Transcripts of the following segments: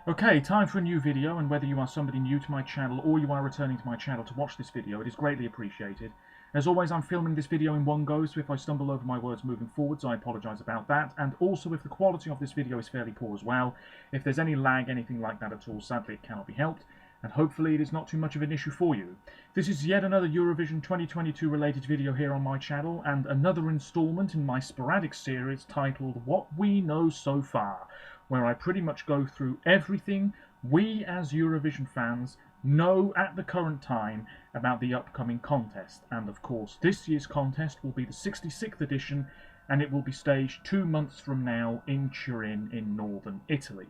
Okay, time for a new video, and whether you are somebody new to my channel or you are returning to my channel to watch this video, it is greatly appreciated. As always, I'm filming this video in one go, so if I stumble over my words moving forwards, I apologise about that, and also if the quality of this video is fairly poor as well. If there's any lag, anything like that at all, sadly it cannot be helped, and hopefully it is not too much of an issue for you. This is yet another Eurovision 2022 related video here on my channel, and another instalment in my sporadic series titled What We Know So Far, where I pretty much go through everything we as Eurovision fans know at the current time about the upcoming contest. And of course, this year's contest will be the 66th edition, and it will be staged 2 months from now in Turin in northern Italy.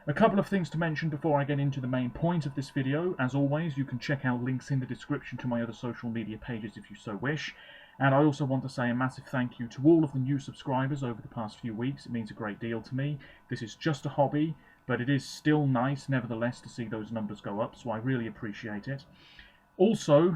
A couple of things to mention before I get into the main point of this video. As always, you can check out links in the description to my other social media pages if you so wish. And I also want to say a massive thank you to all of the new subscribers over the past few weeks. It means a great deal to me. This is just a hobby, but it is still nice, nevertheless, to see those numbers go up, so I really appreciate it. Also,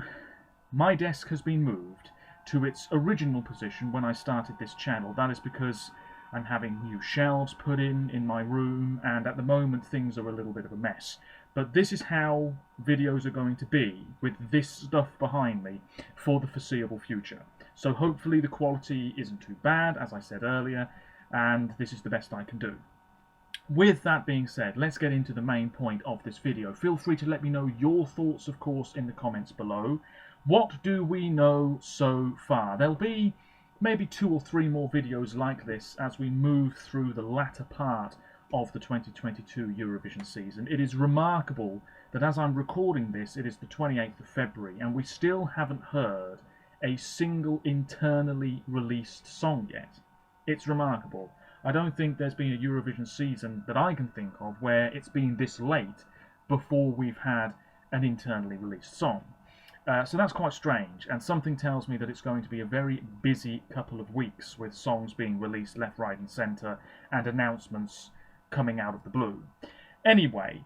my desk has been moved to its original position when I started this channel. That is because I'm having new shelves put in my room, and at the moment things are a little bit of a mess. But this is how videos are going to be, with this stuff behind me, for the foreseeable future. So hopefully the quality isn't too bad, as I said earlier, and this is the best I can do. With that being said, let's get into the main point of this video. Feel free to let me know your thoughts, of course, in the comments below. What do we know so far? There'll be maybe 2 or 3 more videos like this as we move through the latter part of the 2022 Eurovision season. It is remarkable that as I'm recording this, it is the 28th of February, and we still haven't heard a single internally released song yet. It's remarkable. I don't think there's been a Eurovision season that I can think of where it's been this late before we've had an internally released song. So that's quite strange, and something tells me that it's going to be a very busy couple of weeks with songs being released left, right and centre, and announcements coming out of the blue. Anyway,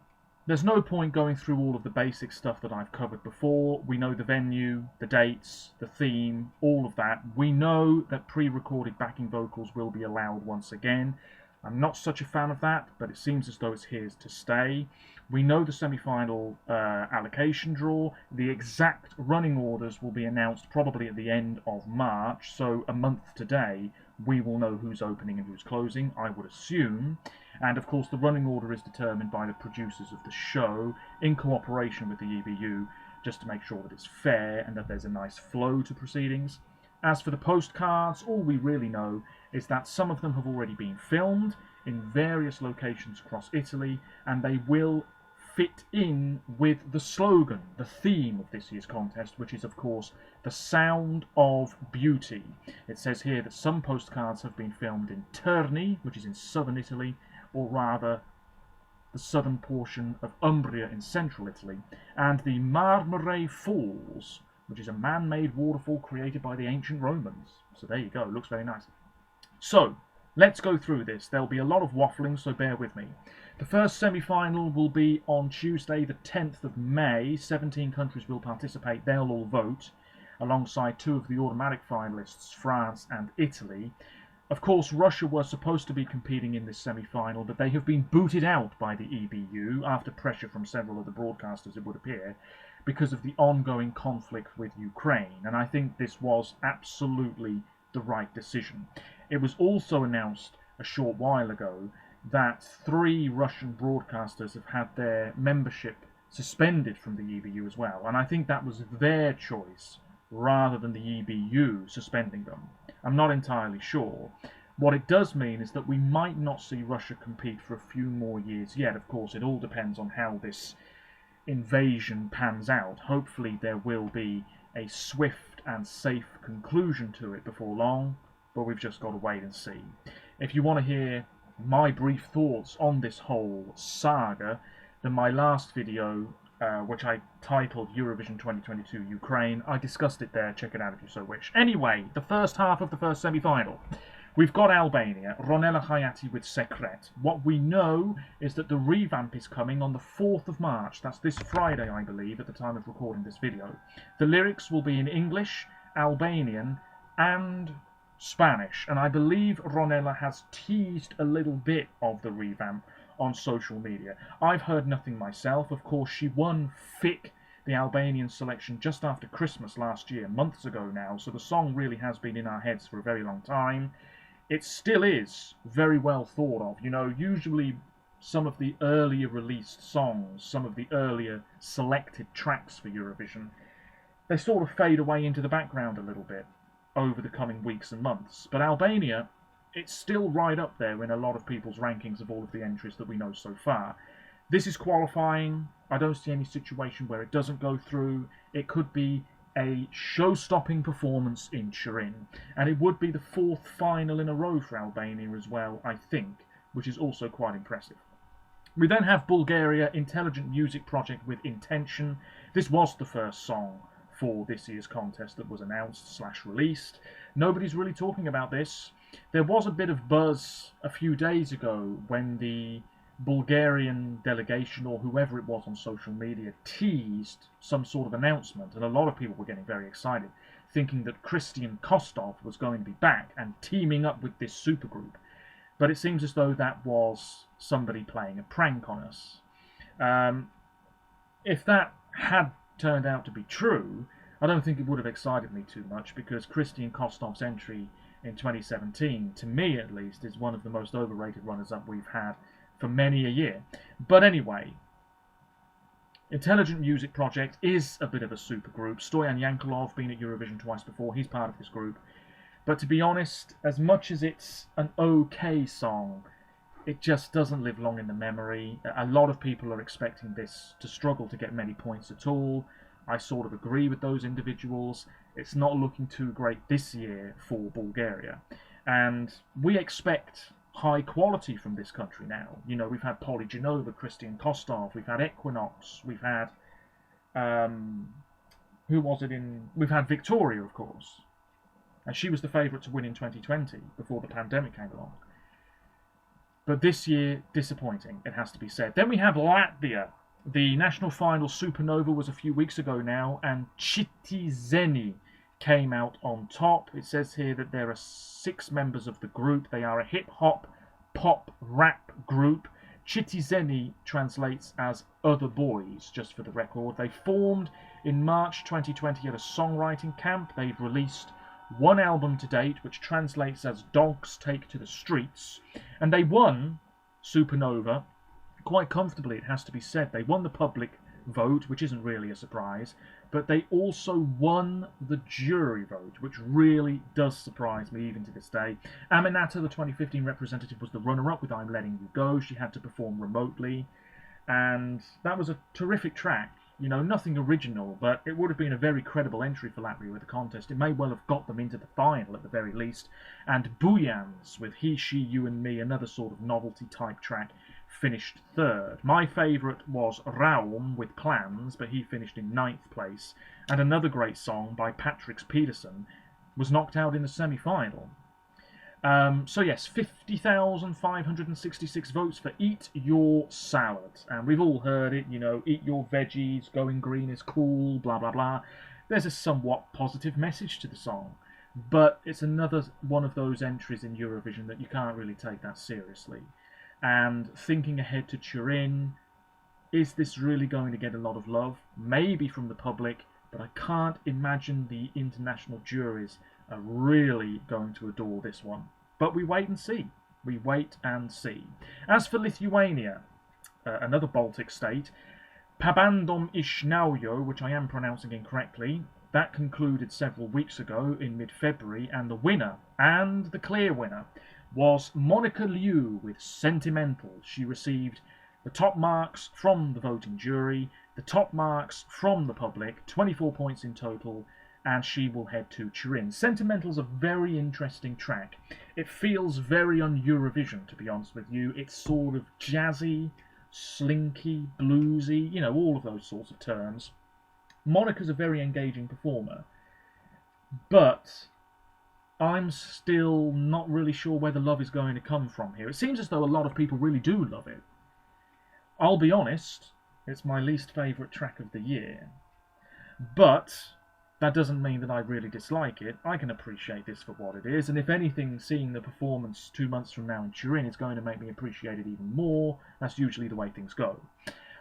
there's no point going through all of the basic stuff that I've covered before. We know the venue, the dates, the theme, all of that. We know that pre-recorded backing vocals will be allowed once again. I'm not such a fan of that, but it seems as though it's here to stay. We know the semi-final allocation draw. The exact running orders will be announced probably at the end of March, so a month today we will know who's opening and who's closing, I would assume. And of course the running order is determined by the producers of the show in cooperation with the EBU, just to make sure that it's fair and that there's a nice flow to proceedings. As for the postcards, all we really know is that some of them have already been filmed in various locations across Italy, and they will fit in with the slogan, the theme of this year's contest, which is of course the sound of beauty. It says here that some postcards have been filmed in Terni, which is in southern Italy, or rather the southern portion of Umbria in central Italy, and the Marmore Falls, which is a man-made waterfall created by the ancient Romans. So there you go, it looks very nice. So, let's go through this. There'll be a lot of waffling, so bear with me. The first semi-final will be on Tuesday the 10th of May. 17 countries will participate, they'll all vote, alongside 2 of the automatic finalists, France and Italy. Of course, Russia were supposed to be competing in this semi-final, but they have been booted out by the EBU, after pressure from several of the broadcasters, it would appear, because of the ongoing conflict with Ukraine, and I think this was absolutely the right decision. It was also announced a short while ago that 3 Russian broadcasters have had their membership suspended from the EBU as well, and I think that was their choice rather than the EBU suspending them. I'm not entirely sure. What it does mean is that we might not see Russia compete for a few more years yet. Of course, it all depends on how this invasion pans out. Hopefully there will be a swift and safe conclusion to it before long, but we've just got to wait and see. If you want to hear my brief thoughts on this whole saga, then my last video, which I titled Eurovision 2022 Ukraine, I discussed it there, check it out if you so wish. Anyway, the first half of the first semi-final. We've got Albania, Ronela Hayati with Secret. What we know is that the revamp is coming on the 4th of March. That's this Friday, I believe, at the time of recording this video. The lyrics will be in English, Albanian, and Spanish. And I believe Ronela has teased a little bit of the revamp on social media. I've heard nothing myself. Of course, she won FIC, the Albanian selection, just after Christmas last year, months ago now, so the song really has been in our heads for a very long time. It still is very well thought of. You know, usually some of the earlier released songs, some of the earlier selected tracks for Eurovision, they sort of fade away into the background a little bit over the coming weeks and months. But Albania, it's still right up there in a lot of people's rankings of all of the entries that we know so far. This is qualifying. I don't see any situation where it doesn't go through. It could be a show-stopping performance in Turin, and it would be the 4th final in a row for Albania as well, I think, which is also quite impressive. We then have Bulgaria, Intelligent Music Project with Intention. This was the first song for this year's contest that was announced / released. Nobody's really talking about this. There was a bit of buzz a few days ago when the Bulgarian delegation, or whoever it was on social media, teased some sort of announcement, and a lot of people were getting very excited, thinking that Christian Kostov was going to be back and teaming up with this supergroup. But it seems as though that was somebody playing a prank on us. If that had turned out to be true, I don't think it would have excited me too much, because Christian Kostov's entry in 2017, to me at least, is one of the most overrated runners-up we've had for many a year. But anyway, Intelligent Music Project is a bit of a supergroup. Stoyan Yankelov, been at Eurovision twice before, he's part of this group. But to be honest, as much as it's an okay song, it just doesn't live long in the memory. A lot of people are expecting this to struggle to get many points at all. I sort of agree with those individuals. It's not looking too great this year for Bulgaria. And we expect high quality from this country now. You know, we've had Polygenova, Christian Kostov, we've had Equinox, we've had we've had Victoria, of course, and she was the favourite to win in 2020 before the pandemic came along. But this year, disappointing, it has to be said. Then we have Latvia. The national final supernova was a few weeks ago now, and Citizeni came out on top. It says here that there are 6 members of the group. They are a hip-hop, pop, rap group. Citizeni translates as Other Boys, just for the record. They formed in March 2020 at a songwriting camp. They've released 1 album to date, which translates as Dogs Take to the Streets. And they won Supernova quite comfortably, it has to be said. They won the public vote, which isn't really a surprise, but they also won the jury vote, which really does surprise me even to this day. Aminata, the 2015 representative, was the runner-up with I'm Letting You Go. She had to perform remotely, and that was a terrific track. You know, nothing original, but it would have been a very credible entry for Latvia with the contest. It may well have got them into the final at the very least. And Bujans with He, She, You and Me, another sort of novelty-type track, finished 3rd. My favourite was Raum with Plans, but he finished in 9th place. And another great song by Patrick Peterson was knocked out in the semi-final. So yes, 50,566 votes for Eat Your Salad. And we've all heard it, you know, eat your veggies, going green is cool, blah, blah, blah. There's a somewhat positive message to the song. But it's another one of those entries in Eurovision that you can't really take that seriously. And thinking ahead to Turin, is this really going to get a lot of love? Maybe from the public, but I can't imagine the international juries are really going to adore this one. But we wait and see. We wait and see. As for Lithuania, another Baltic state, Pabandom Ishnaujo, which I am pronouncing incorrectly, that concluded several weeks ago in mid-February, and the winner, and the clear winner, was Monica Liu with Sentimental. She received the top marks from the voting jury, the top marks from the public, 24 points in total, and she will head to Turin. Sentimental's a very interesting track. It feels very un-Eurovision, to be honest with you. It's sort of jazzy, slinky, bluesy, you know, all of those sorts of terms. Monica's a very engaging performer, but I'm still not really sure where the love is going to come from here. It seems as though a lot of people really do love it. I'll be honest, it's my least favourite track of the year. But that doesn't mean that I really dislike it. I can appreciate this for what it is, and if anything, seeing the performance 2 months from now in Turin is going to make me appreciate it even more. That's usually the way things go.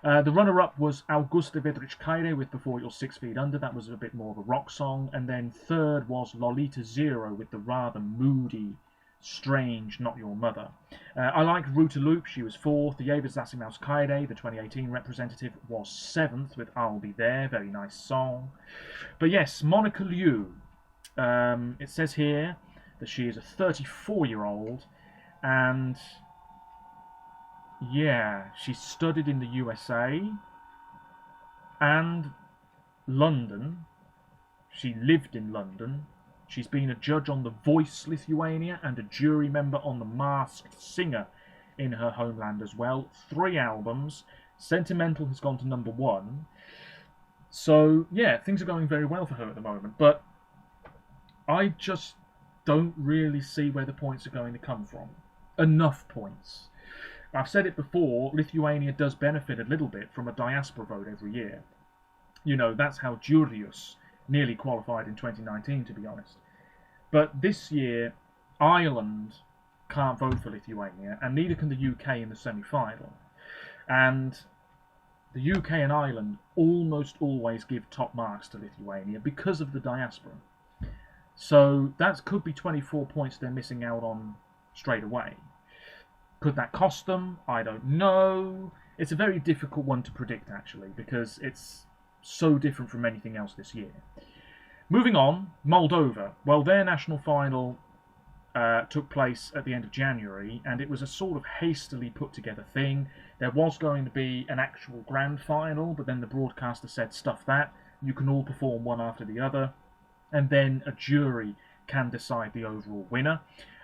The runner-up was Augusta Vedrickaite with Before You're 6 Feet Under. That was a bit more of a rock song. And then third was Lolita Zero with the rather moody, strange Not Your Mother. I like Ruta Loop. She was fourth. The Eva Zasimauskaide, the 2018 representative, was seventh with I'll Be There. Very nice song. But yes, Monica Liu. It says here that she is a 34-year-old and... yeah, she studied in the USA and London. She lived in London. She's been a judge on The Voice Lithuania and a jury member on The Masked Singer in her homeland as well. 3 albums. Sentimental has gone to #1. So, yeah, things are going very well for her at the moment. But I just don't really see where the points are going to come from. Enough points. I've said it before, Lithuania does benefit a little bit from a diaspora vote every year. You know, that's how Jurius nearly qualified in 2019, to be honest. But this year, Ireland can't vote for Lithuania, and neither can the UK in the semi-final. And the UK and Ireland almost always give top marks to Lithuania because of the diaspora. So that could be 24 points they're missing out on straight away. Could that cost them? I don't know. It's a very difficult one to predict, actually, because it's so different from anything else this year. Moving on, Moldova. Well, their national final took place at the end of January, and it was a sort of hastily put together thing. There was going to be an actual grand final, but then the broadcaster said, stuff that. You can all perform one after the other, and then a jury can decide the overall winner.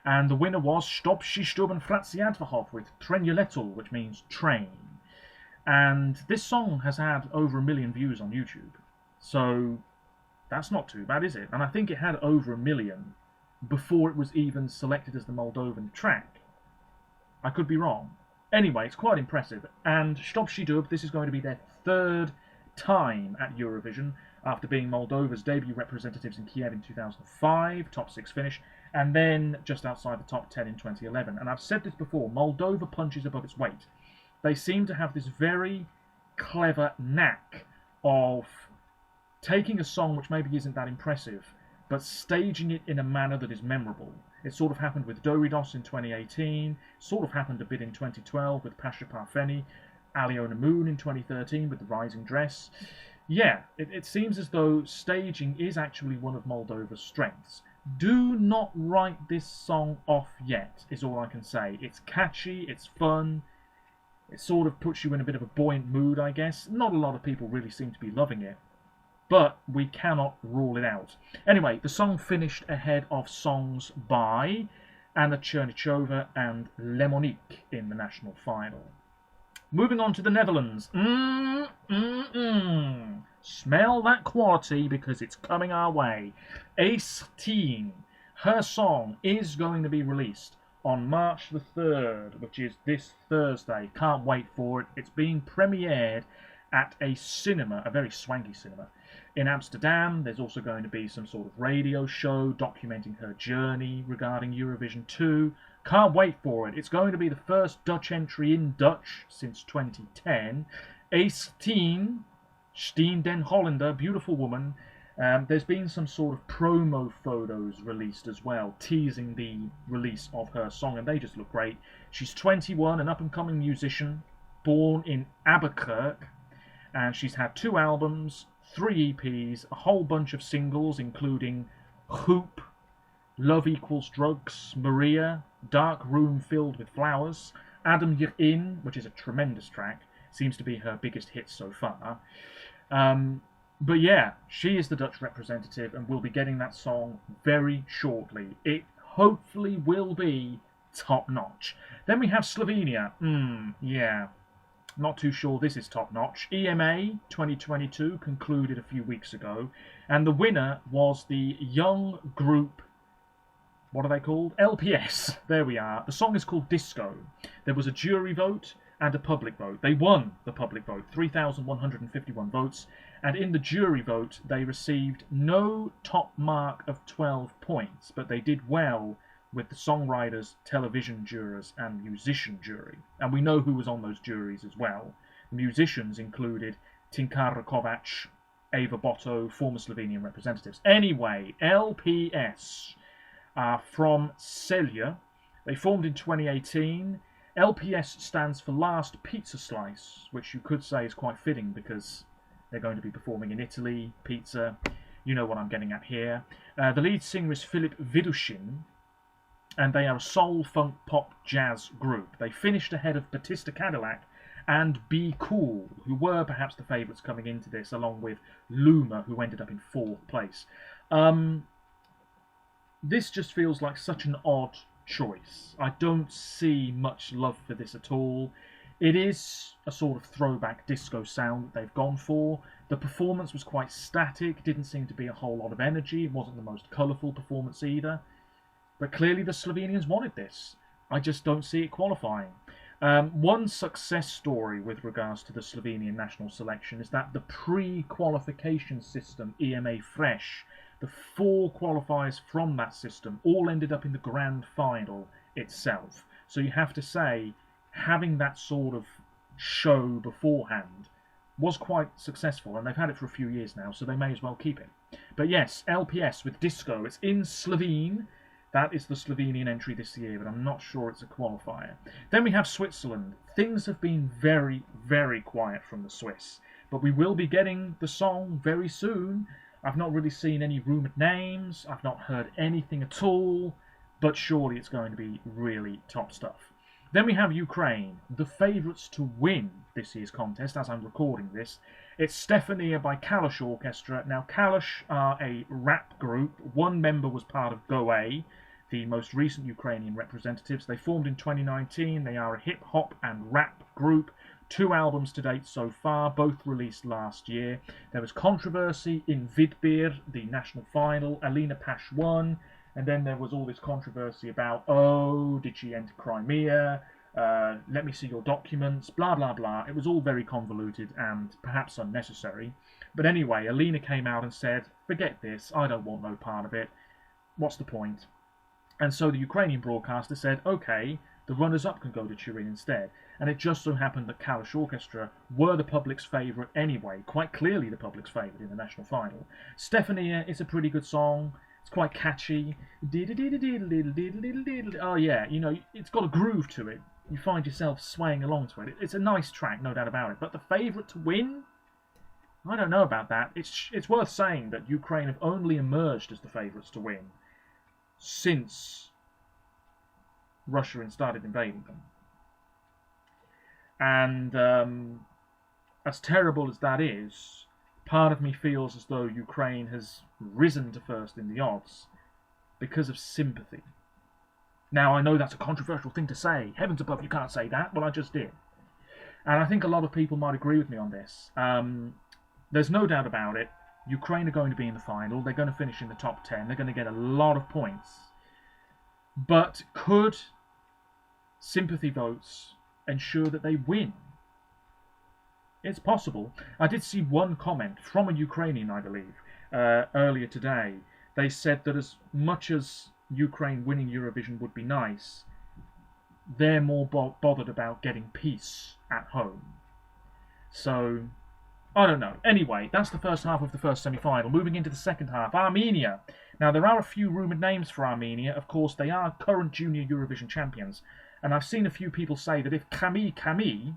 And the winner was Stop Shishtuben Fratsiadvahov with Trenuletul, which means train. And this song has had over 1 million views on YouTube. So that's not too bad, is it? And I think it had over 1 million before it was even selected as the Moldovan track. I could be wrong. Anyway, it's quite impressive. And Stop Shidub, this is going to be their 3rd time at Eurovision, after being Moldova's debut representatives in Kiev in 2005, top 6 finish, and then just outside the top 10 in 2011. And I've said this before, Moldova punches above its weight. They seem to have this very clever knack of taking a song which maybe isn't that impressive, but staging it in a manner that is memorable. It sort of happened with Doridos in 2018, sort of happened a bit in 2012 with Pasha Parfeni, Aliona Moon in 2013 with The Rising Dress. Yeah, it seems as though staging is actually one of Moldova's strengths. Do not write this song off yet, is all I can say. It's catchy, it's fun, it sort of puts you in a bit of a buoyant mood, I guess. Not a lot of people really seem to be loving it, but we cannot rule it out. Anyway, the song finished ahead of songs by Anna Chernichova and Lemonique in the national final. Moving on to the Netherlands. Smell that quality because it's coming our way. Ace Teen. Her song is going to be released on March the 3rd, which is this Thursday. Can't wait for it. It's being premiered at a cinema, a very swanky cinema, in Amsterdam. There's also going to be some sort of radio show documenting her journey regarding Eurovision 2. Can't wait for it. It's going to be the first Dutch entry in Dutch since 2010. Ace Teen, Steen den Hollander, beautiful woman. There's been some sort of promo photos released as well, teasing the release of her song, and they just look great. She's 21, an up-and-coming musician, born in Aberkerk, and she's had 2 albums, 3 EPs, a whole bunch of singles, including Hoop, Love Equals Drugs, Maria, Dark Room Filled with Flowers, Adam You're In, which is a tremendous track, seems to be her biggest hit so far. But yeah, she is the Dutch representative and we'll be getting that song very shortly. It hopefully will be top notch. Then we have Slovenia. Yeah, not too sure this is top notch. EMA 2022 concluded a few weeks ago, and the winner was the young group, what are they called? LPS. There we are. The song is called Disco. There was a jury vote, and a public vote. They won the public vote, 3,151 votes, and in the jury vote they received no top mark of 12 points, but they did well with the songwriters, television jurors, and musician jury. And we know who was on those juries as well. The musicians included Tinkara Kovac, Ava Botto, former Slovenian representatives. Anyway, LPS are from Celje. They formed in 2018. LPS stands for Last Pizza Slice, which you could say is quite fitting because they're going to be performing in Italy, pizza. You know what I'm getting at here. The lead singer is Filip Vidushin, and they are a soul, funk, pop, jazz group. They finished ahead of Batista Cadillac and Be Cool, who were perhaps the favourites coming into this, along with Luma, who ended up in 4th place. This just feels like such an odd choice. I don't see much love for this at all. It is a sort of throwback disco sound that they've gone for. The performance was quite static, didn't seem to be a whole lot of energy. It wasn't the most colourful performance either. But clearly the Slovenians wanted this. I just don't see it qualifying. One success story with regards to the Slovenian national selection is that the pre-qualification system, EMA Fresh, the 4 qualifiers from that system all ended up in the grand final itself. So you have to say, having that sort of show beforehand was quite successful, and they've had it for a few years now, so they may as well keep it. But yes, LPS with disco, it's in Slovene. That is the Slovenian entry this year, but I'm not sure it's a qualifier. Then we have Switzerland. Things have been very, very quiet from the Swiss, but we will be getting the song very soon. I've not really seen any rumoured names. I've not heard anything at all, but surely it's going to be really top stuff. Then we have Ukraine, the favourites to win this year's contest, as I'm recording this. It's Stefania by Kalash Orchestra. Now, Kalash are a rap group. One member was part of Goe, the most recent Ukrainian representatives. They formed in 2019. They are a hip-hop and rap group. 2 albums to date so far, both released last year. There was controversy in Vidbir, the national final. Alina Pash won. And then there was all this controversy about, oh, did she enter Crimea? Let me see your documents, blah, blah, blah. It was all very convoluted and perhaps unnecessary. But anyway, Alina came out and said, forget this, I don't want no part of it. What's the point? And so the Ukrainian broadcaster said, okay, the runners-up can go to Turin instead. And it just so happened that Kalash Orchestra were the public's favourite anyway, quite clearly the public's favourite in the national final. Stefania is a pretty good song. It's quite catchy. Oh yeah, you know, it's got a groove to it. You find yourself swaying along to it. It's a nice track, no doubt about it. But the favourite to win? I don't know about that. It's worth saying that Ukraine have only emerged as the favourites to win since Russia started invading them. And as terrible as that is, part of me feels as though Ukraine has risen to first in the odds because of sympathy. Now, I know that's a controversial thing to say. Heavens above, you can't say that. Well, I just did. And I think a lot of people might agree with me on this. There's no doubt about it. Ukraine are going to be in the final. They're going to finish in the top 10. They're going to get a lot of points. But could sympathy votes ensure that they win? It's possible. I did see one comment from a Ukrainian, I believe, earlier today. They said that as much as Ukraine winning Eurovision would be nice, they're more bothered about getting peace at home. So, I don't know. Anyway, that's the first half of the first semi-final. Moving into the second half, Armenia. Now, there are a few rumoured names for Armenia. Of course, they are current junior Eurovision champions. And I've seen a few people say that if Kami Kami,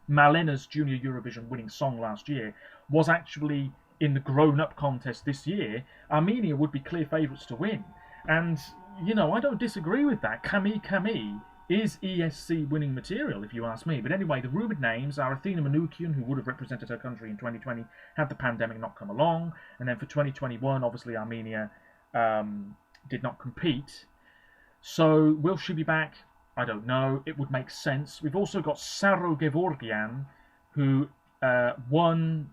Malena's junior Eurovision winning song last year, was actually in the grown-up contest this year, Armenia would be clear favourites to win. And, you know, I don't disagree with that. Kami Kami is ESC winning material, if you ask me. But anyway, the rumoured names are Athena Manoukian, who would have represented her country in 2020 had the pandemic not come along. And then for 2021, obviously Armenia did not compete. So will she be back? I don't know. It would make sense. We've also got Saro Gevorgian, who won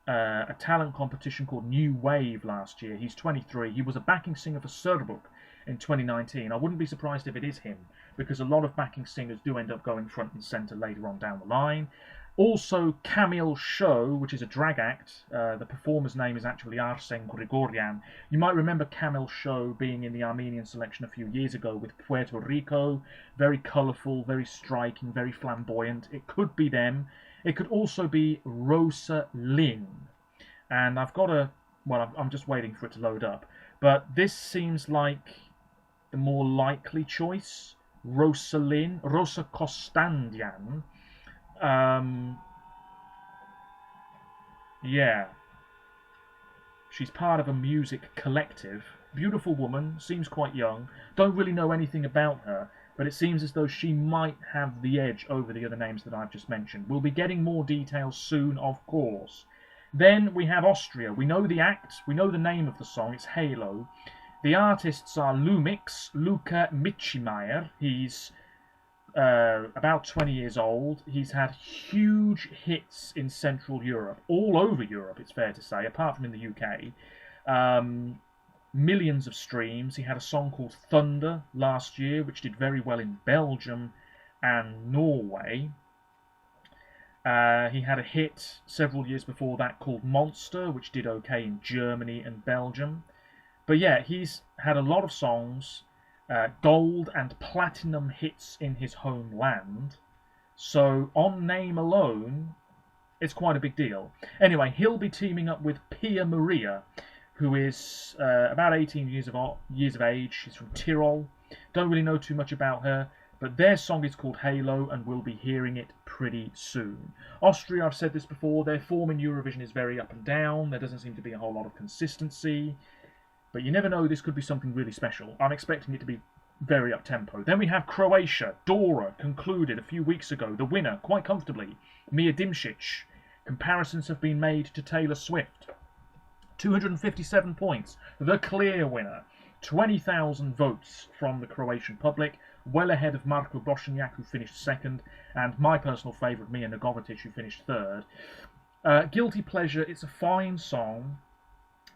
a talent competition called New Wave last year. He's 23. He was a backing singer for Serbuk in 2019. I wouldn't be surprised if it is him, because a lot of backing singers do end up going front and centre later on down the line. Also, Kamil Show, which is a drag act. The performer's name is actually Arsen Grigorian. You might remember Kamil Show being in the Armenian selection a few years ago with Puerto Rico. Very colourful, very striking, very flamboyant. It could be them. It could also be Rosa Lin. And I've got a... well, I'm just waiting for it to load up. But this seems like the more likely choice. Rosa Lin, Rosa Kostandian. Yeah. She's part of a music collective. Beautiful woman, seems quite young. Don't really know anything about her, but it seems as though she might have the edge over the other names that I've just mentioned. We'll be getting more details soon, of course. Then we have Austria. We know the act, we know the name of the song, it's Halo. The artists are Lumix, Luca Michimeyer. He's about 20 years old. He's had huge hits in Central Europe, all over Europe, it's fair to say, apart from in the UK. Millions of streams. He had a song called Thunder last year, which did very well in Belgium and Norway. He had a hit several years before that called Monster, which did okay in Germany and Belgium. But yeah, he's had a lot of songs, gold and platinum hits in his homeland. So on name alone, it's quite a big deal. Anyway, he'll be teaming up with Pia Maria, who is about 18 years of age. She's from Tyrol. Don't really know too much about her, but their song is called Halo, and we'll be hearing it pretty soon. Austria, I've said this before, their form in Eurovision is very up and down. There doesn't seem to be a whole lot of consistency. But you never know, this could be something really special. I'm expecting it to be very up-tempo. Then we have Croatia. Dora concluded a few weeks ago. The winner, quite comfortably, Mia Dimšić. Comparisons have been made to Taylor Swift. 257 points. The clear winner. 20,000 votes from the Croatian public. Well ahead of Marko Bošnjak, who finished second. And my personal favourite, Mia Negović, who finished third. Guilty Pleasure, it's a fine song.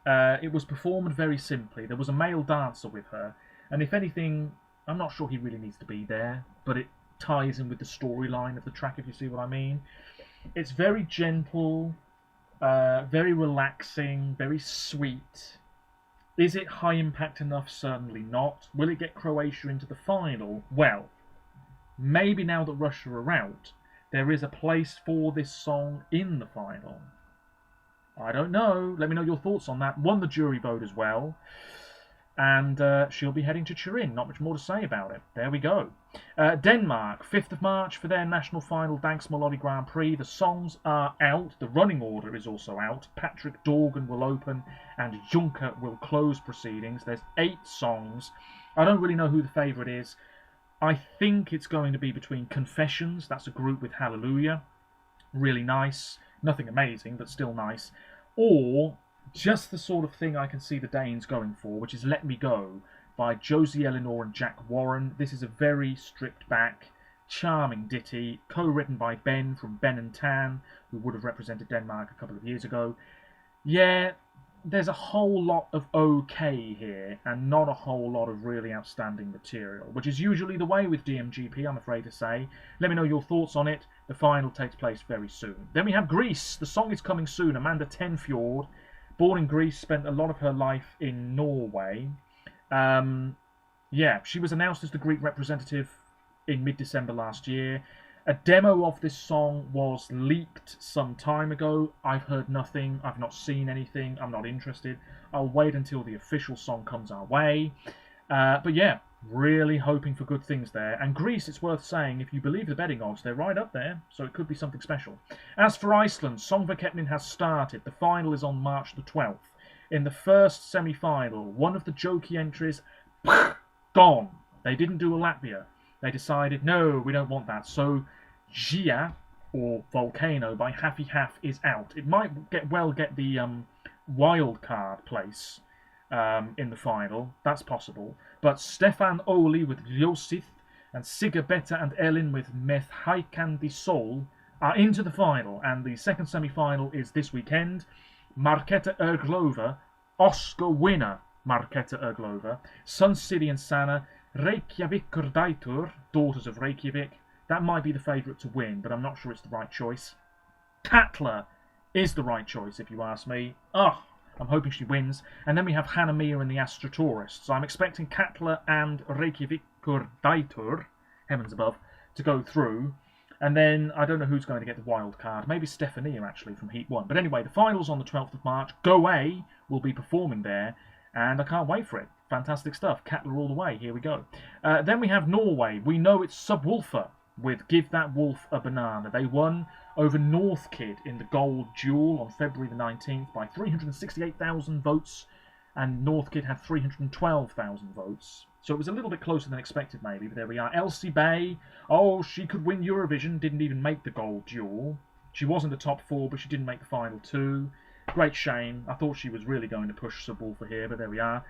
It was performed very simply. There was a male dancer with her, and if anything, I'm not sure he really needs to be there, but it ties in with the storyline of the track, if you see what I mean. It's very gentle, very relaxing, very sweet. Is it high impact enough? Certainly not. Will it get Croatia into the final? Well, maybe now that Russia are out, there is a place for this song in the final. I don't know. Let me know your thoughts on that. Won the jury vote as well. And she'll be heading to Turin. Not much more to say about it. There we go. Denmark, 5th of March for their national final Dansk Melodi Grand Prix. The songs are out. The running order is also out. Patrick Dorgan will open and Juncker will close proceedings. There's 8 songs. I don't really know who the favourite is. I think it's going to be between Confessions. That's a group with Hallelujah. Really nice. Nothing amazing, but still nice. Or just the sort of thing I can see the Danes going for, which is Let Me Go by Josie Eleanor and Jack Warren. This is a very stripped back, charming ditty, co-written by Ben from Ben and Tan, who would have represented Denmark a couple of years ago. Yeah, there's a whole lot of okay here, and not a whole lot of really outstanding material, which is usually the way with DMGP, I'm afraid to say. Let me know your thoughts on it. The final takes place very soon. Then we have Greece. The song is coming soon. Amanda Tenfjord, born in Greece, spent a lot of her life in Norway. Yeah, she was announced as the Greek representative in mid-December last year. A demo of this song was leaked some time ago. I've heard nothing. I've not seen anything. I'm not interested. I'll wait until the official song comes our way. But yeah, really hoping for good things there. And Greece, it's worth saying, if you believe the betting odds, they're right up there, so it could be something special. As for Iceland, Songvakeppnin has started. The final is on March the 12th. In the first semi-final, one of the jokey entries, gone. They didn't do a Latvia. They decided, no, we don't want that. So, Gia, or Volcano, by Happy Half is out. It might get the wild card place in the final. That's possible. But Stefan Oli with Ljósið and Sigga Betta and Ellen with Með Hækkandi Sól are into the final. And the second semi-final is this weekend. Marketa Erglova, Oscar winner Marketa Erglova, Sun City and Sana, Reykjavíkur, Daughters of Reykjavik. That might be the favourite to win, but I'm not sure it's the right choice. Katla is the right choice, if you ask me. Oh, I'm hoping she wins. And then we have Hanamia and the Astrotourists. So I'm expecting Katla and Reykjavíkur, heavens above, to go through. And then I don't know who's going to get the wild card. Maybe Stefania, actually, from Heat 1. But anyway, the finals on the 12th of March. Go A will be performing there. And I can't wait for it. Fantastic stuff. Katla all the way. Here we go. Then we have Norway. We know it's Subwoofer with Give That Wolf a Banana. They won over North Kid in the gold duel on February the 19th by 368,000 votes. And North Kid had 312,000 votes. So it was a little bit closer than expected, maybe. But there we are. Elsie Bay. Oh, she could win Eurovision. Didn't even make the gold duel. She was in the top 4, but she didn't make the final 2. Great shame. I thought she was really going to push Subwoofer here, but there we are.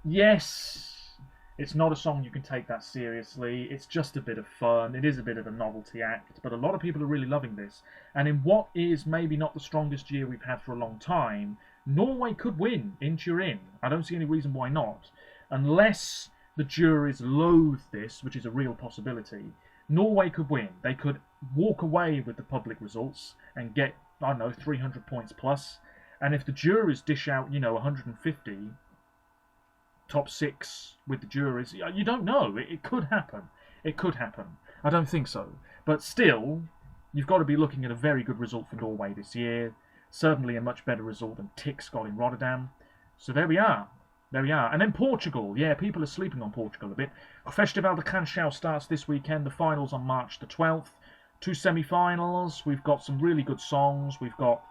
Yes, it's not a song you can take that seriously. It's just a bit of fun. It is a bit of a novelty act, but a lot of people are really loving this. And in what is maybe not the strongest year we've had for a long time, Norway could win in Turin. I don't see any reason why not. Unless the juries loathe this, which is a real possibility, Norway could win. They could walk away with the public results and get, I don't know, 300 points plus. And if the juries dish out, 150, top 6 with the juries, you don't know. It could happen. It could happen. I don't think so. But still, you've got to be looking at a very good result for Norway this year. Certainly a much better result than Tix got in Rotterdam. So there we are. There we are. And then Portugal. Yeah, people are sleeping on Portugal a bit. Festival de Canção starts this weekend. The finals on March the 12th. 2 semi-finals. We've got some really good songs. We've got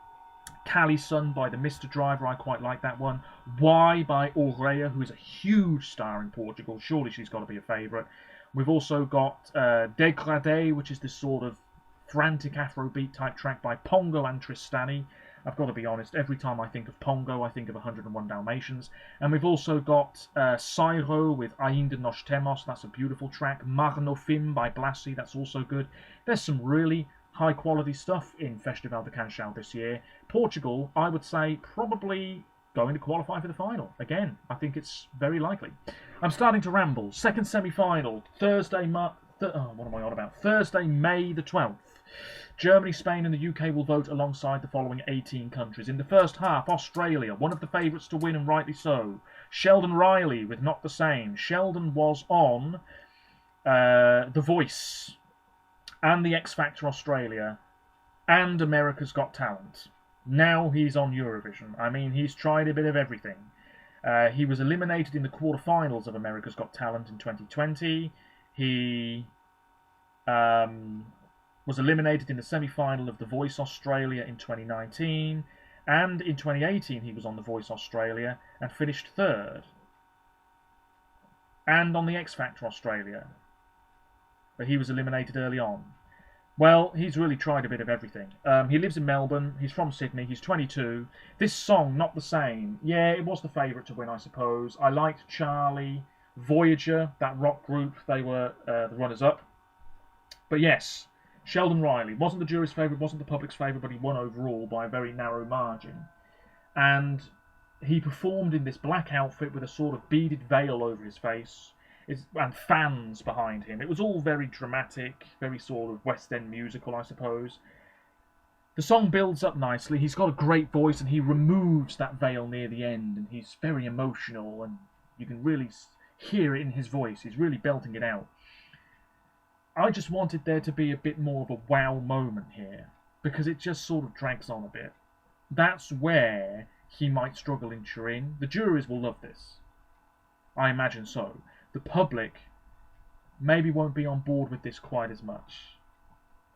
Cali Sun by the Mr. Driver. I quite like that one. Why by Aureia, who is a huge star in Portugal. Surely she's got to be a favourite. We've also got Degradé, which is this sort of frantic Afrobeat type track by Pongo and Tristani. I've got to be honest, every time I think of Pongo, I think of 101 Dalmatians. And we've also got Sairo with Ainda Nós Temos, that's a beautiful track. Mar no Fim by Blassie, that's also good. There's some really high quality stuff in Festival de Canção this year. Portugal, I would say, probably going to qualify for the final. Again, I think it's very likely. I'm starting to ramble. Second semi-final, Thursday, what am I on about? Thursday, May the 12th. Germany, Spain and the UK will vote alongside the following 18 countries. In the first half, Australia, one of the favourites to win and rightly so. Sheldon Riley with Not the Same. Sheldon was on The Voice and the X Factor Australia and America's Got Talent. Now he's on Eurovision. I mean, he's tried a bit of everything. He was eliminated in the quarterfinals of America's Got Talent in 2020. He was eliminated in the semi-final of The Voice Australia in 2019, and in 2018 he was on The Voice Australia and finished 3rd, and on the X Factor Australia, but he was eliminated early on. Well, he's really tried a bit of everything. He lives in Melbourne, he's from Sydney, he's 22. This song, Not the Same, yeah, it was the favourite to win, I suppose. I liked Charlie, Voyager, that rock group, they were the runners-up. But yes, Sheldon Riley wasn't the jury's favourite, wasn't the public's favourite, but he won overall by a very narrow margin. And he performed in this black outfit with a sort of beaded veil over his face and fans behind him. It was all very dramatic, very sort of West End musical, I suppose. The song builds up nicely. He's got a great voice and he removes that veil near the end, and he's very emotional and you can really hear it in his voice. He's really belting it out. I just wanted there to be a bit more of a wow moment here, because it just sort of drags on a bit. That's where he might struggle in Turin. The juries will love this. I imagine so. The public maybe won't be on board with this quite as much.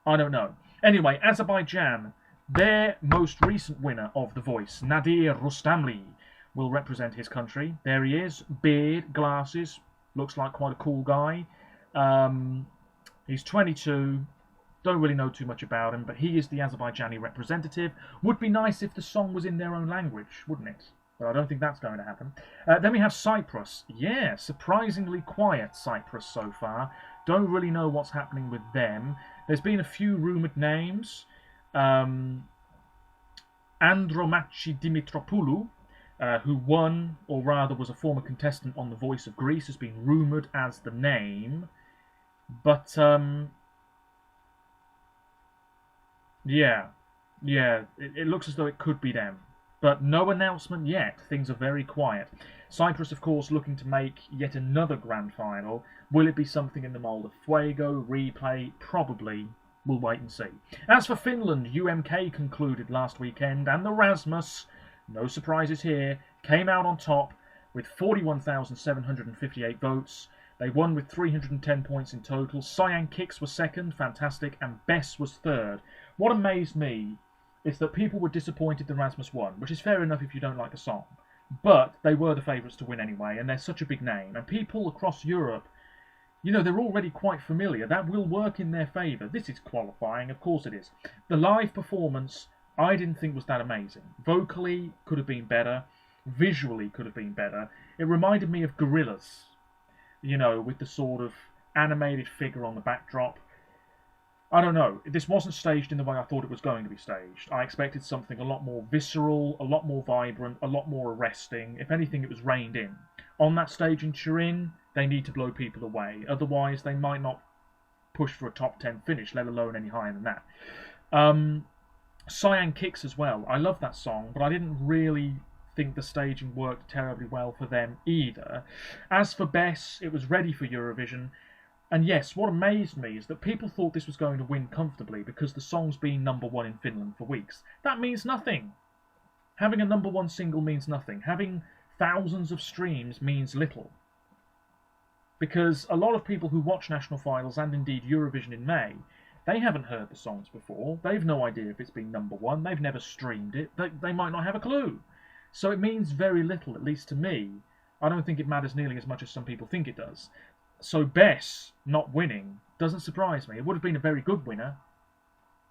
I don't know. Anyway, Azerbaijan, their most recent winner of The Voice, Nadir Rustamli, will represent his country. There he is, beard, glasses, looks like quite a cool guy. He's 22, don't really know too much about him, but he is the Azerbaijani representative. Would be nice if the song was in their own language, wouldn't it? But I don't think that's going to happen. Then we have Cyprus. Yeah, surprisingly quiet Cyprus so far. Don't really know what's happening with them. There's been a few rumoured names. Andromachi Dimitropoulou, who won, or rather was a former contestant on The Voice of Greece, has been rumoured as the name. But, yeah, it looks as though it could be them. But no announcement yet. Things are very quiet. Cyprus, of course, looking to make yet another grand final. Will it be something in the mould of Fuego, replay? Probably. We'll wait and see. As for Finland, UMK concluded last weekend, and the Rasmus, no surprises here, came out on top with 41,758 votes. They won with 310 points in total. Cyan Kicks was second, fantastic, and Bess was third. What amazed me is that people were disappointed the Rasmus won, which is fair enough if you don't like the song. But they were the favourites to win anyway, and they're such a big name. And people across Europe, you know, they're already quite familiar. That will work in their favour. This is qualifying, of course it is. The live performance, I didn't think was that amazing. Vocally, could have been better. Visually, could have been better. It reminded me of Gorillaz, you know, with the sort of animated figure on the backdrop. I don't know. This wasn't staged in the way I thought it was going to be staged. I expected something a lot more visceral, a lot more vibrant, a lot more arresting. If anything, it was reined in. On that stage in Turin, they need to blow people away. Otherwise, they might not push for a top 10 finish, let alone any higher than that. Cyan Kicks as well. I love that song, but I didn't really think the staging worked terribly well for them either. As for Bess, it was ready for Eurovision. And yes, what amazed me is that people thought this was going to win comfortably because the song's been #1 in Finland for weeks. That means nothing. Having a #1 single means nothing. Having thousands of streams means little. Because a lot of people who watch national finals and indeed Eurovision in May, they haven't heard the songs before. They've no idea if it's been #1. They've never streamed it. They might not have a clue. So it means very little, at least to me. I don't think it matters nearly as much as some people think it does. So Bess not winning doesn't surprise me. It would have been a very good winner,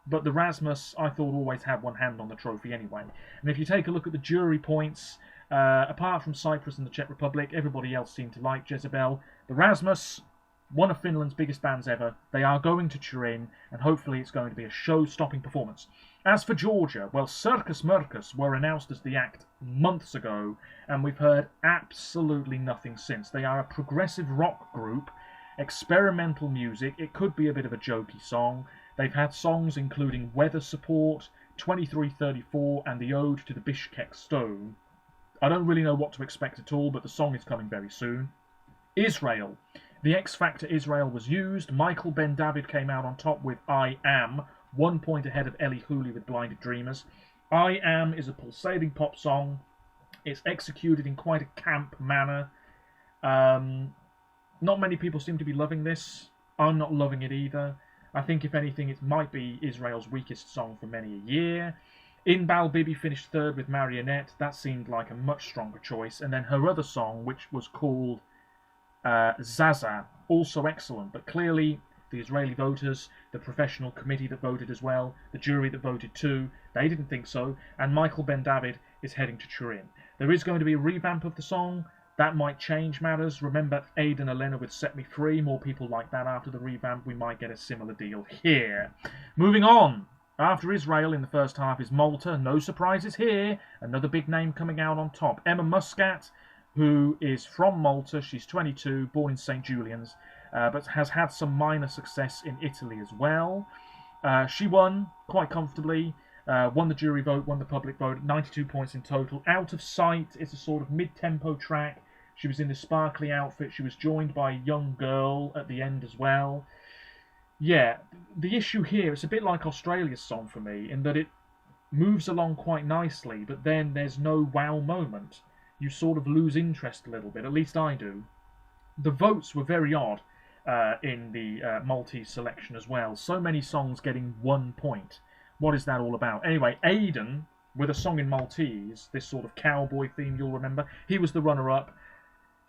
but the Rasmus, I thought, always had one hand on the trophy anyway. And if you take a look at the jury points, apart from Cyprus and the Czech Republic, everybody else seemed to like Jezebel. The Rasmus, one of Finland's biggest bands ever. They are going to Turin, and hopefully it's going to be a show-stopping performance. As for Georgia, well, Circus Mercus were announced as the act months ago, and we've heard absolutely nothing since. They are a progressive rock group, experimental music. It could be a bit of a jokey song. They've had songs including Weather Support, 2334, and the Ode to the Bishkek Stone. I don't really know what to expect at all, but the song is coming very soon. Israel. The X Factor Israel was used. Michael Ben David came out on top with I Am, 1 point ahead of Ellie Hooley with Blinded Dreamers. I Am is a pulsating pop song. It's executed in quite a camp manner. Not many people seem to be loving this. I'm not loving it either. I think, if anything, it might be Israel's weakest song for many a year. Inbal Bibi finished third with Marionette. That seemed like a much stronger choice. And then her other song, which was called Zaza, also excellent, but clearly the Israeli voters, the professional committee that voted as well, the jury that voted too, they didn't think so, and Michael Ben David is heading to Turin. There is going to be a revamp of the song. That might change matters. Remember Aidan Elena with Set Me Free. More people like that after the revamp. We might get a similar deal here. Moving on. After Israel in the first half is Malta. No surprises here. Another big name coming out on top. Emma Muscat, who is from Malta. She's 22, born in St. Julian's, but has had some minor success in Italy as well. She won quite comfortably. Won the jury vote, won the public vote, 92 points in total. Out of Sight is a sort of mid-tempo track. She was in this sparkly outfit. She was joined by a young girl at the end as well. Yeah, the issue here, it's a bit like Australia's song for me, in that it moves along quite nicely, but then there's no wow moment. You sort of lose interest a little bit, at least I do. The votes were very odd in the Maltese selection as well. So many songs getting 1 point. What is that all about? Anyway, Aidan, with a song in Maltese, this sort of cowboy theme you'll remember, he was the runner-up.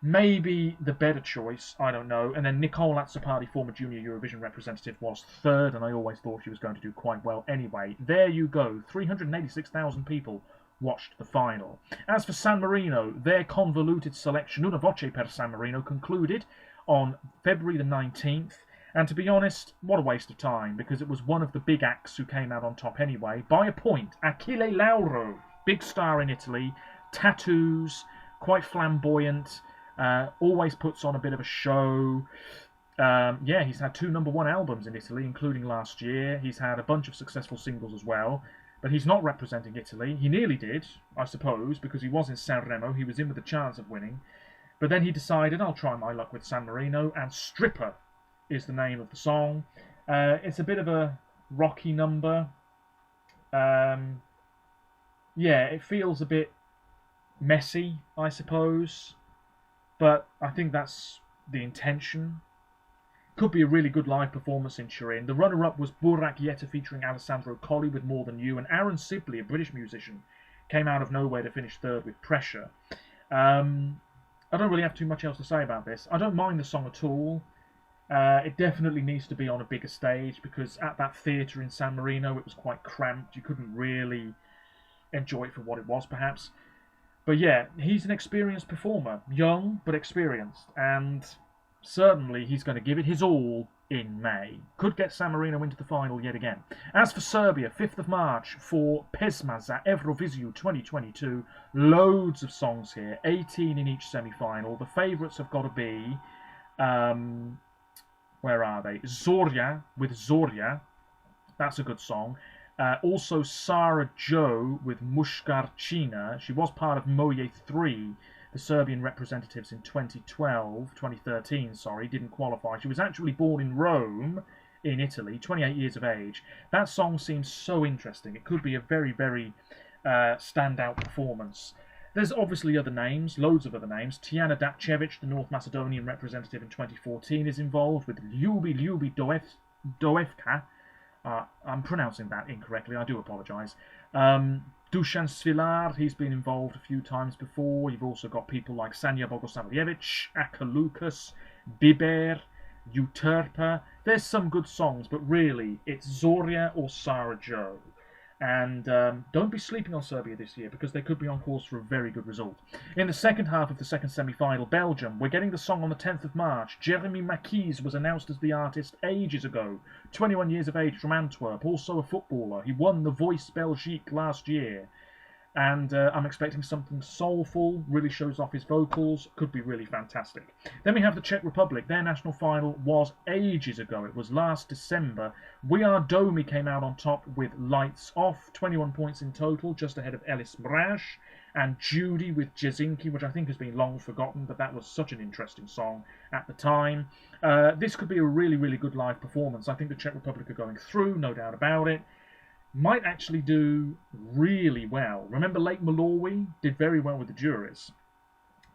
Maybe the better choice, I don't know. And then Nicole Atsipadi, former junior Eurovision representative, was third, and I always thought she was going to do quite well anyway. There you go, 386,000 people watched the final. As for San Marino, their convoluted selection, Una Voce per San Marino, concluded on February the 19th. And to be honest, what a waste of time, because it was one of the big acts who came out on top anyway, by a point. Achille Lauro, big star in Italy, tattoos, quite flamboyant, always puts on a bit of a show. Yeah, he's had 2 #1 albums in Italy, including last year. He's had a bunch of successful singles as well, but he's not representing Italy. He nearly did, I suppose, because he was in Sanremo. He was in with a chance of winning. But then he decided, I'll try my luck with San Marino, and Stripper is the name of the song. It's a bit of a rocky number. Yeah, it feels a bit messy, I suppose, but I think that's the intention. Could be a really good live performance in Turin. The runner-up was Burak Yeta featuring Alessandro Colli with More Than You, and Aaron Sibley, a British musician, came out of nowhere to finish third with Pressure. I don't really have too much else to say about this. I don't mind the song at all. It definitely needs to be on a bigger stage, because at that theatre in San Marino it was quite cramped. You couldn't really enjoy it for what it was, perhaps. But yeah, he's an experienced performer. Young, but experienced. And certainly he's going to give it his all in May. Could get San Marino into the final yet again. As for Serbia, 5th of March for Pesma za Eurovision 2022. Loads of songs here, 18 in each semi-final. The favourites have got to be... where are they? Zorya with Zorya. That's a good song. Also Sara Joe with Mushkarchina. She was part of Moje 3, the Serbian representatives in 2013, didn't qualify. She was actually born in Rome, in Italy, 28 years of age. That song seems so interesting. It could be a very, very standout performance. There's obviously other names, loads of other names. Tiana Dapčević, the North Macedonian representative in 2014, is involved with Ljubi Dojevka. I'm pronouncing that incorrectly, I do apologise. Dusan Svilar, he's been involved a few times before. You've also got people like Sanja Bogosavljevic, Aka Lukas, Biber, Uterpa. There's some good songs, but really, it's Zorya or Sara Joe. And don't be sleeping on Serbia this year, because they could be on course for a very good result. In the second half of the second semi-final, Belgium, we're getting the song on the 10th of March. Jeremy Mackis was announced as the artist ages ago. 21 years of age from Antwerp, also a footballer. He won the Voice Belgique last year. And I'm expecting something soulful, really shows off his vocals, could be really fantastic. Then we have the Czech Republic. Their national final was ages ago. It was last December. We Are Domi came out on top with Lights Off, 21 points in total, just ahead of Elis Mraz, and Judy with Jezinki, which I think has been long forgotten, but that was such an interesting song at the time. This could be a really, really good live performance. I think the Czech Republic are going through, no doubt about it. Might actually do really well. Remember Lake Malawi did very well with the juries.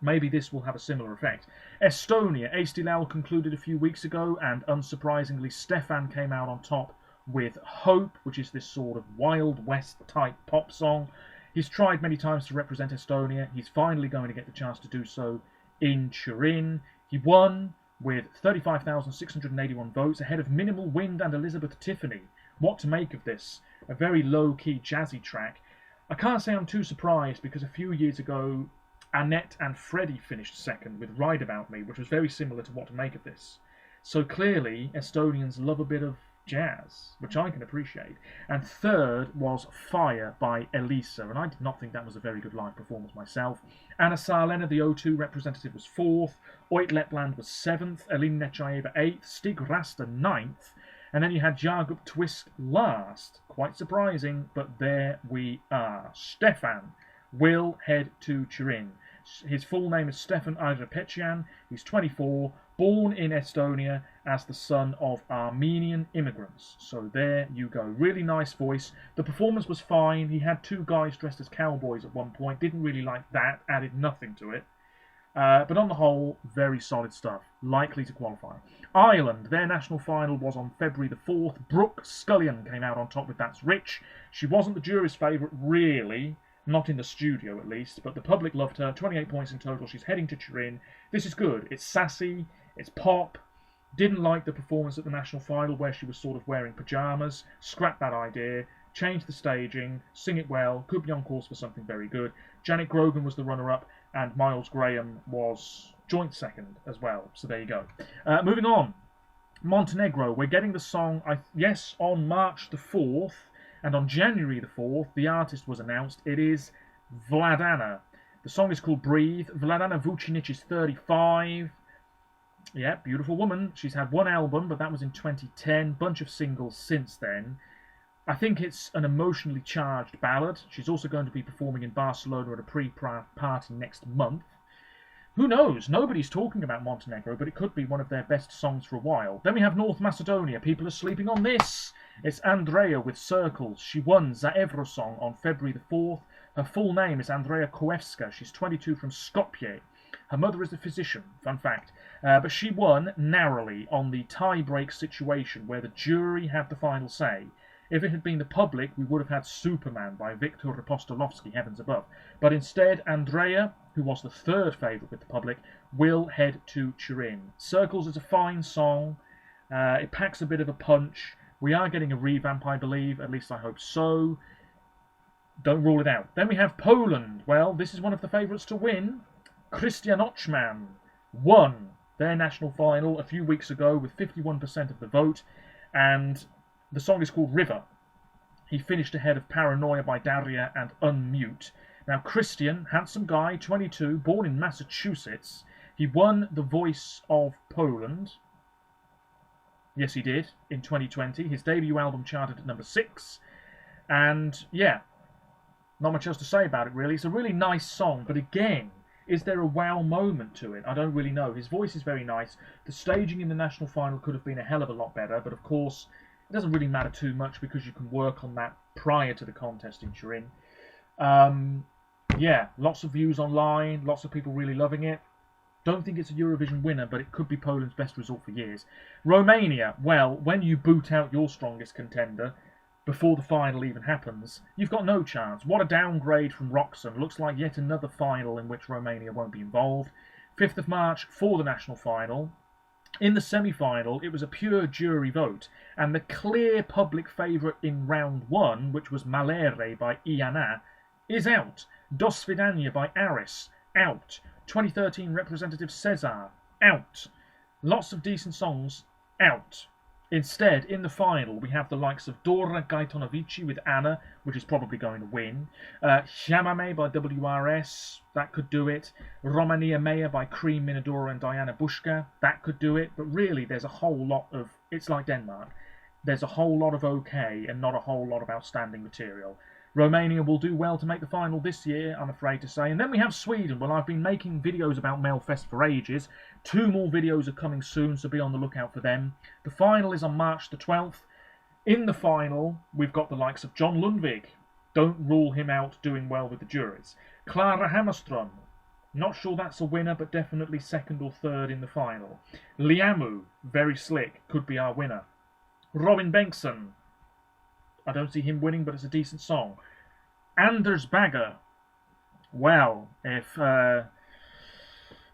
Maybe this will have a similar effect. Estonia, Eestilal concluded a few weeks ago, and unsurprisingly Stefan came out on top with Hope, which is this sort of Wild West type pop song. He's tried many times to represent Estonia. He's finally going to get the chance to do so in Turin. He won with 35,681 votes, ahead of Minimal Wind and Elizabeth Tiffany. What to make of this? A very low-key, jazzy track. I can't say I'm too surprised, because a few years ago, Annette and Freddie finished second with Ride About Me, which was very similar to What to Make of This. So clearly, Estonians love a bit of jazz, which I can appreciate. And third was Fire by Elisa, and I did not think that was a very good live performance myself. Anna Salena, the O2 representative, was fourth. Oit Lepland was seventh. Elina Nechaeva eighth. Stig Rasta ninth. And then you had Jagup Twist last. Quite surprising, but there we are. Stefan will head to Turin. His full name is Stefan Ajapetian. He's 24, born in Estonia as the son of Armenian immigrants. So there you go. Really nice voice. The performance was fine. He had 2 guys dressed as cowboys at one point. Didn't really like that. Added nothing to it. But on the whole, very solid stuff. Likely to qualify. Ireland, their national final was on February the 4th. Brooke Scullion came out on top with That's Rich. She wasn't the jury's favourite, really. Not in the studio, at least. But the public loved her. 28 points in total. She's heading to Turin. This is good. It's sassy. It's pop. Didn't like the performance at the national final where she was sort of wearing pyjamas. Scrap that idea. Change the staging. Sing it well. Could be on course for something very good. Janet Grogan was the runner-up. And Miles Graham was joint second as well. So there you go. Moving on. Montenegro. We're getting the song, yes, on March the 4th. And on January the 4th, the artist was announced. It is Vladana. The song is called Breathe. Vladana Vucinic is 35. Yeah, beautiful woman. She's had one album, but that was in 2010. Bunch of singles since then. I think it's an emotionally charged ballad. She's also going to be performing in Barcelona at a pre-party next month. Who knows? Nobody's talking about Montenegro, but it could be one of their best songs for a while. Then we have North Macedonia. People are sleeping on this. It's Andrea with Circles. She won Zaevrosong on February the 4th. Her full name is Andrea Koewska. She's 22 from Skopje. Her mother is a physician, fun fact. But she won narrowly on the tie-break situation where the jury had the final say. If it had been the public, we would have had Superman by Viktor Apostolovsky, heavens above. But instead, Andrea, who was the third favourite with the public, will head to Turin. Circles is a fine song. It packs a bit of a punch. We are getting a revamp, I believe. At least I hope so. Don't rule it out. Then we have Poland. Well, this is one of the favourites to win. Christian Ochman won their national final a few weeks ago with 51% of the vote. And the song is called River. He finished ahead of Paranoia by Daria and Unmute. Now, Christian, handsome guy, 22, born in Massachusetts. He won The Voice of Poland. Yes, he did, in 2020. His debut album charted at number 6. And, yeah, not much else to say about it, really. It's a really nice song, but again, is there a wow moment to it? I don't really know. His voice is very nice. The staging in the national final could have been a hell of a lot better, but of course, it doesn't really matter too much because you can work on that prior to the contest in Turin. Yeah, lots of views online, lots of people really loving it. Don't think it's a Eurovision winner, but it could be Poland's best result for years. Romania, well, when you boot out your strongest contender before the final even happens, you've got no chance. What a downgrade from Roxanne. Looks like yet another final in which Romania won't be involved. 5th of March for the national final. In the semi-final, it was a pure jury vote, and the clear public favourite in round 1, which was Malere by Iana, is out. Dos Svidania by Aris, out. 2013 representative Cesar, out. Lots of decent songs, out. Instead, in the final, we have the likes of Dora Gaitonovici with Anna, which is probably going to win. Chamame by WRS, that could do it. Romania Mea by Cream Minadora and Diana Bushka, that could do it. But really, there's a whole lot of... It's like Denmark. There's a whole lot of okay and not a whole lot of outstanding material. Romania will do well to make the final this year, I'm afraid to say. And then we have Sweden. Well, I've been making videos about Melfest for ages. 2 more videos are coming soon, so be on the lookout for them. The final is on March the 12th. In the final, we've got the likes of John Lundvik. Don't rule him out doing well with the juries. Clara Hammerström. Not sure that's a winner, but definitely 2nd or 3rd in the final. Liamu, very slick, could be our winner. Robin Bengtsson. I don't see him winning, but it's a decent song. Anders Bagger. Well, if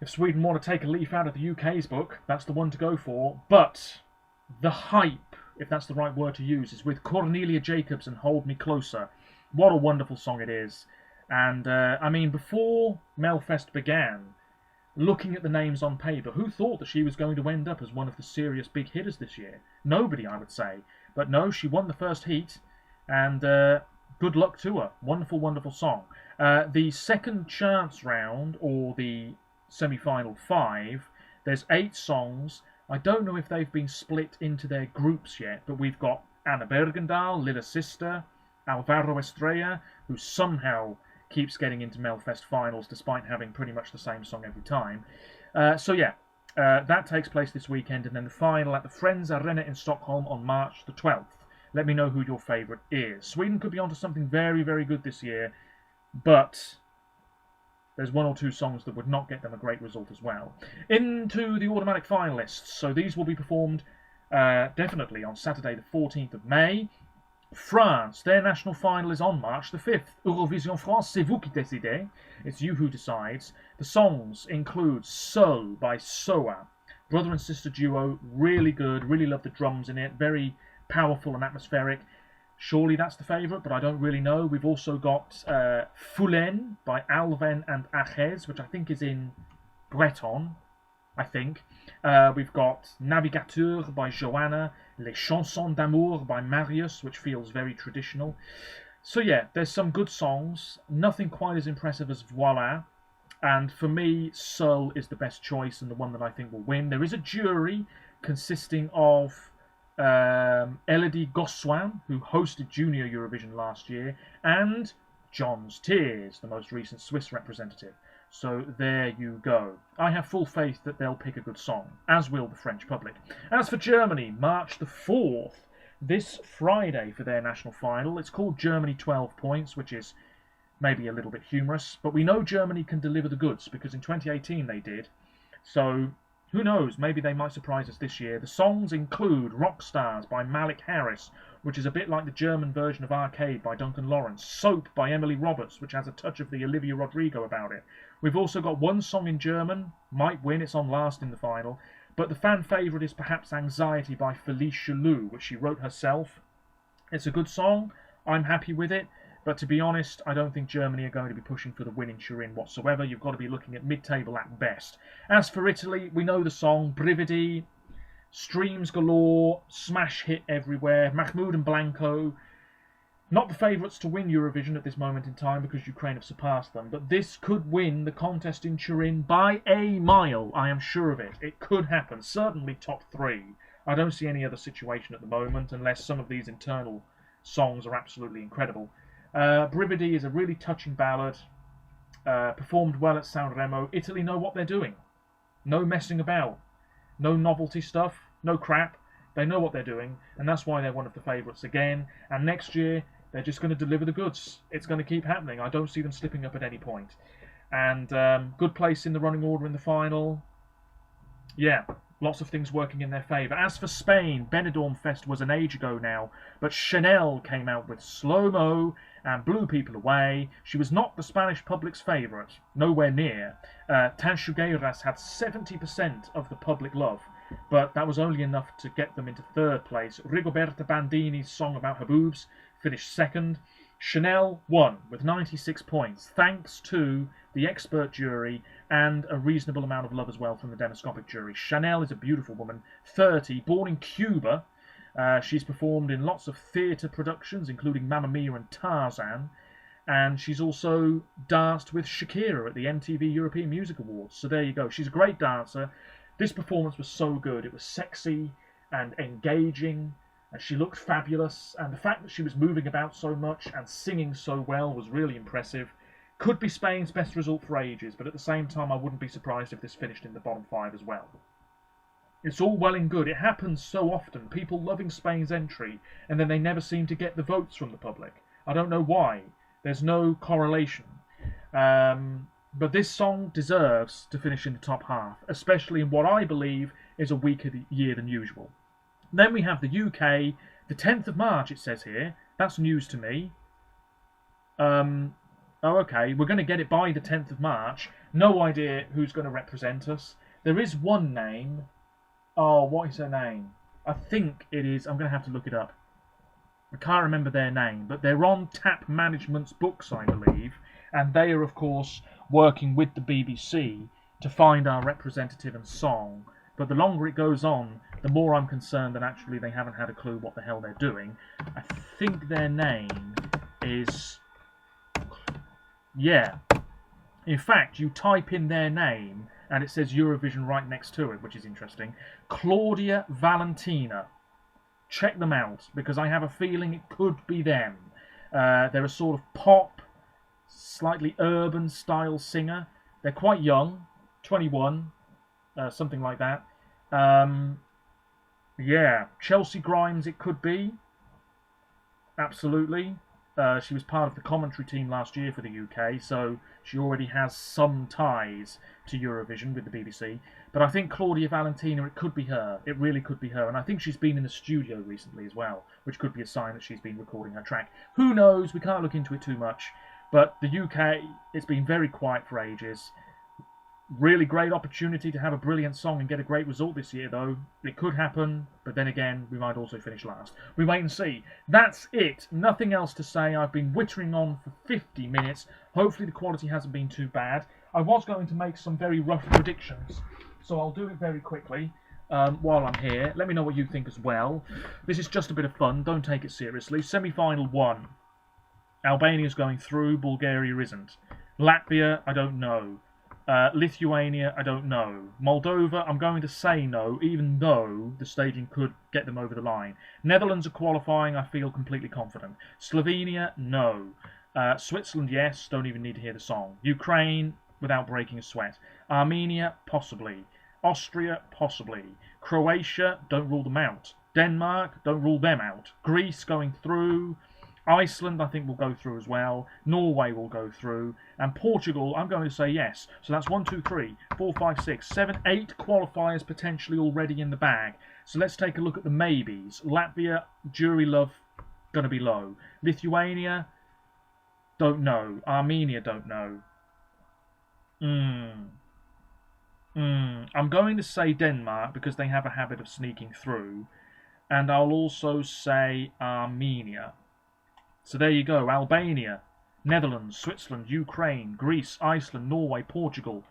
Sweden want to take a leaf out of the UK's book, that's the one to go for. But the hype, if that's the right word to use, is with Cornelia Jacobs and Hold Me Closer. What a wonderful song it is. And, I mean, before Melfest began, looking at the names on paper, who thought that she was going to end up as one of the serious big hitters this year? Nobody, I would say. But no, she won the first heat, and good luck to her. Wonderful, wonderful song. The second chance round, or the semi-final 5, there's 8 songs. I don't know if they've been split into their groups yet, but we've got Anna Bergendahl, Little Sister, Alvaro Estrella, who somehow keeps getting into Melfest finals despite having pretty much the same song every time. So yeah, that takes place this weekend, and then the final at the Friends Arena in Stockholm on March the 12th. Let me know who your favourite is. Sweden could be onto something very, very good this year, but there's 1 or 2 songs that would not get them a great result as well. Into the automatic finalists. So these will be performed definitely on Saturday the 14th of May. France, their national final is on March the 5th. Eurovision France, c'est vous qui décidez. It's you who decides. The songs include So by Soa. Brother and sister duo, really good, really love the drums in it, very powerful and atmospheric. Surely that's the favourite, but I don't really know. We've also got Foulen by Alven and Aches, which I think is in Breton, I think. We've got Navigateur by Joanna, Les Chansons d'Amour by Marius, which feels very traditional. So yeah, there's some good songs. Nothing quite as impressive as Voila. And for me, Seul is the best choice and the one that I think will win. There is a jury consisting of Elodie Gossuin, who hosted Junior Eurovision last year, and John's Tears, the most recent Swiss representative. So there you go. I have full faith that they'll pick a good song, as will the French public. As for Germany, March the 4th, this Friday for their national final. It's called Germany 12 Points, which is maybe a little bit humorous, but we know Germany can deliver the goods, because in 2018 they did. So who knows, maybe they might surprise us this year. The songs include Rock Stars by Malik Harris, which is a bit like the German version of Arcade by Duncan Lawrence. Soap by Emily Roberts, which has a touch of the Olivia Rodrigo about it. We've also got one song in German, might win, it's on last in the final, but the fan favourite is perhaps Anxiety by Felice Chalou, which she wrote herself. It's a good song, I'm happy with it, but to be honest, I don't think Germany are going to be pushing for the win in Turin whatsoever. You've got to be looking at mid-table at best. As for Italy, we know the song, Brividi, streams galore, smash hit everywhere, Mahmoud and Blanco. Not the favourites to win Eurovision at this moment in time because Ukraine have surpassed them, but this could win the contest in Turin by a mile, I am sure of it. It could happen, certainly top 3. I don't see any other situation at the moment unless some of these internal songs are absolutely incredible. Brividi is a really touching ballad, performed well at Sanremo. Italy know what they're doing. No messing about. No novelty stuff. No crap. They know what they're doing, and that's why they're one of the favourites again. And next year, they're just going to deliver the goods. It's going to keep happening. I don't see them slipping up at any point. And good place in the running order in the final. Yeah, lots of things working in their favour. As for Spain, Benidorm Fest was an age ago now, but Chanel came out with Slow Mo and blew people away. She was not the Spanish public's favourite, nowhere near. Tanchugueiras had 70% of the public love, but that was only enough to get them into 3rd place. Rigoberta Bandini's song about her boobs finished 2nd. Chanel won with 96 points, thanks to the expert jury and a reasonable amount of love as well from the demoscopic jury. Chanel is a beautiful woman, 30, born in Cuba. She's performed in lots of theatre productions, including Mamma Mia and Tarzan, and she's also danced with Shakira at the MTV European Music Awards. So there you go. She's a great dancer. This performance was so good. It was sexy and engaging, and she looked fabulous, and the fact that she was moving about so much and singing so well was really impressive. Could be Spain's best result for ages, but at the same time I wouldn't be surprised if this finished in the bottom 5 as well. It's all well and good. It happens so often. People loving Spain's entry, and then they never seem to get the votes from the public. I don't know why. There's no correlation. But this song deserves to finish in the top half, especially in what I believe is a weaker year than usual. Then we have the UK, the 10th of March it says here. That's news to me. Oh, okay, we're going to get it by the 10th of March. No idea who's going to represent us. There is one name. Oh, what is her name? I think it is, I'm going to have to look it up. I can't remember their name, but they're on Tap Management's books, I believe, and they are, of course, working with the BBC to find our representative and song. But the longer it goes on, the more I'm concerned that actually they haven't had a clue what the hell they're doing. I think their name is... Yeah. In fact, you type in their name and it says Eurovision right next to it, which is interesting. Claudia Valentina. Check them out, because I have a feeling it could be them. They're a sort of pop, slightly urban style singer. They're quite young, 21, something like that. Yeah, Chelsea Grimes it could be. Absolutely. She was part of the commentary team last year for the UK, so she already has some ties to Eurovision with the BBC. But I think Claudia Valentina, it could be her. It really could be her. And I think she's been in the studio recently as well, which could be a sign that she's been recording her track. Who knows? We can't look into it too much. But the UK, it's been very quiet for ages. Really great opportunity to have a brilliant song and get a great result this year, though. It could happen, but then again, we might also finish last. We wait and see. That's it. Nothing else to say. I've been wittering on for 50 minutes. Hopefully the quality hasn't been too bad. I was going to make some very rough predictions, so I'll do it very quickly while I'm here. Let me know what you think as well. This is just a bit of fun. Don't take it seriously. Semi-final 1. Albania's going through. Bulgaria isn't. Latvia, I don't know. Lithuania, I don't know. Moldova, I'm going to say no, even though the staging could get them over the line. Netherlands are qualifying, I feel completely confident. Slovenia, no. Switzerland, yes, don't even need to hear the song. Ukraine, without breaking a sweat. Armenia, possibly. Austria, possibly. Croatia, don't rule them out. Denmark, don't rule them out. Greece, going through. Iceland, I think, will go through as well. Norway will go through. And Portugal, I'm going to say yes. So that's 1, 2, 3, 4, 5, 6, 7, 8 qualifiers potentially already in the bag. So let's take a look at the maybes. Latvia, jury love, going to be low. Lithuania, don't know. Armenia, don't know. I'm going to say Denmark because they have a habit of sneaking through. And I'll also say Armenia. So there you go, Albania, Netherlands, Switzerland, Ukraine, Greece, Iceland, Norway, Portugal,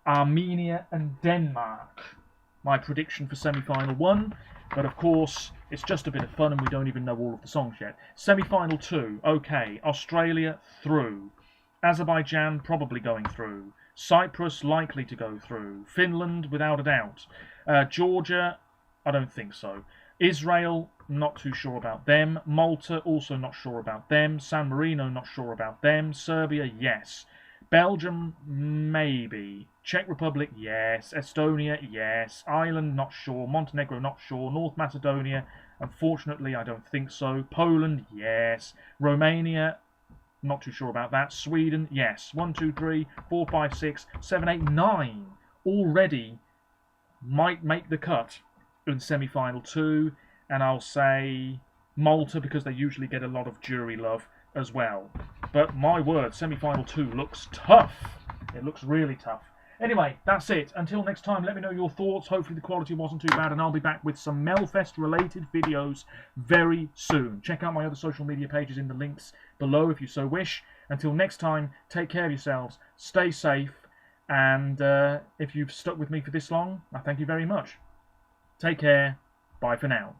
Armenia and Denmark. My prediction for semi-final 1, but of course it's just a bit of fun and we don't even know all of the songs yet. Semi-final 2, okay, Australia through, Azerbaijan probably going through, Cyprus likely to go through, Finland without a doubt, Georgia, I don't think so. Israel, not too sure about them. Malta, also not sure about them. San Marino, not sure about them. Serbia, yes. Belgium, maybe. Czech Republic, yes. Estonia, yes. Ireland, not sure. Montenegro, not sure. North Macedonia, unfortunately, I don't think so. Poland, yes. Romania, not too sure about that. Sweden, yes. 1, 2, 3, 4, 5, 6, 7, 8, 9 already might make the cut in semi-final 2, and I'll say Malta because they usually get a lot of jury love as well. But my word, semi-final 2 looks tough. It looks really tough. Anyway, that's it. Until next time, let me know your thoughts. Hopefully the quality wasn't too bad, and I'll be back with some Melfest related videos very soon. Check out my other social media pages in the links below if you so wish. Until next time, take care of yourselves, stay safe, and if you've stuck with me for this long, I thank you very much. Take care. Bye for now.